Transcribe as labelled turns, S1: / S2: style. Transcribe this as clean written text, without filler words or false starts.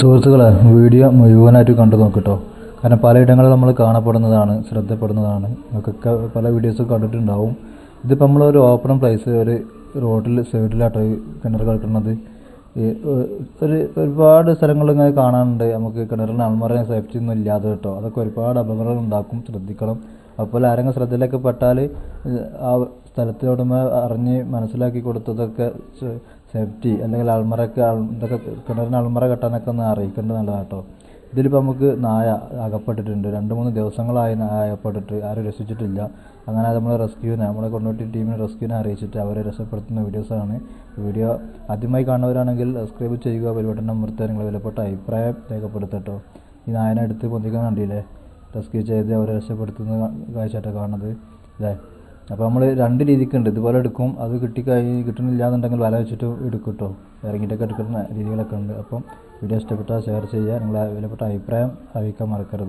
S1: സുഹൃത്തുക്കളെ വീഡിയോ മുഴുവനായിട്ട് കണ്ടു നോക്കിട്ടോ. കാരണം പലയിടങ്ങളിൽ നമ്മൾ കാണപ്പെടുന്നതാണ്, ശ്രദ്ധപ്പെടുന്നതാണ്. നിങ്ങൾക്കൊക്കെ പല വീഡിയോസും കണ്ടിട്ടുണ്ടാവും. ഇതിപ്പോൾ നമ്മളൊരു ഓപ്പൺ പ്ലേസ്, ഒരു റോഡിൽ സൈഡിലാട്ടോ ഈ കിണർ കിടക്കുന്നത്. ഈ ഒരുപാട് സ്ഥലങ്ങളിൽ ഇങ്ങനെ കാണാനുണ്ട്. നമുക്ക് കിണറിന് അൾമറയും സേഫ്റ്റി ഒന്നും ഇല്ലാതെ കേട്ടോ. അതൊക്കെ ഒരുപാട് അപകടങ്ങൾ ഉണ്ടാക്കും, ശ്രദ്ധിക്കണം. അപ്പോൾ ആരെങ്കിലും ശ്രദ്ധയിലൊക്കെ പെട്ടാൽ ആ സ്ഥലത്തിനോടുമ അറിഞ്ഞ് മനസ്സിലാക്കി കൊടുത്തതൊക്കെ സേഫ്റ്റി അല്ലെങ്കിൽ അൾമറയൊക്കെ ഇതൊക്കെ കിണറിന് അൾമറ കെട്ടാനൊക്കെ ഒന്ന് അറിയിക്കേണ്ടത് നല്ലതാണ് കേട്ടോ. ഇതിലിപ്പോൾ നമുക്ക് നായ അകപ്പെട്ടിട്ടുണ്ട്. 2-3 ദിവസങ്ങളായി നായ അകപ്പെട്ടിട്ട് ആരും രക്ഷിച്ചിട്ടില്ല. അങ്ങനെ നമ്മൾ നമ്മളെ കൊണ്ടോട്ടി ടീമിനെ റെസ്ക്യൂവിനെ അറിയിച്ചിട്ട് അവരെ രക്ഷപ്പെടുത്തുന്ന വീഡിയോസാണ്. വീഡിയോ ആദ്യമായി കാണുന്നവരാണെങ്കിൽ സബ്സ്ക്രൈബ് ചെയ്യുക, ബെൽബട്ടൺ അമർത്തുക, നിങ്ങളുടെ വിലപ്പെട്ട അഭിപ്രായം രേഖപ്പെടുത്തട്ടോ. ഈ നായനെ എടുത്ത് പൊന്തിക്കാൻ കണ്ടില്ലേ, റെസ്ക്യൂ ചെയ്ത് അവരെ രക്ഷപ്പെടുത്തുന്ന കാഴ്ചയായിട്ടാണ് കാണുന്നത് അല്ലേ. അപ്പോൾ നമ്മൾ 2 രീതിക്കുണ്ട്. ഇതുപോലെ എടുക്കും, അത് കിട്ടുന്നില്ല എന്നുണ്ടെങ്കിൽ വല വെച്ചിട്ട് എടുക്കും കേട്ടോ. ഇറങ്ങിയിട്ടൊക്കെ എടുക്കുന്ന രീതികളൊക്കെ ഉണ്ട്. അപ്പം വീഡിയോ ഇഷ്ടപ്പെട്ടാൽ ഷെയർ ചെയ്യുക, നിങ്ങളെ വിലപ്പെട്ട അഭിപ്രായം അറിയിക്കാൻ മറക്കരുത്.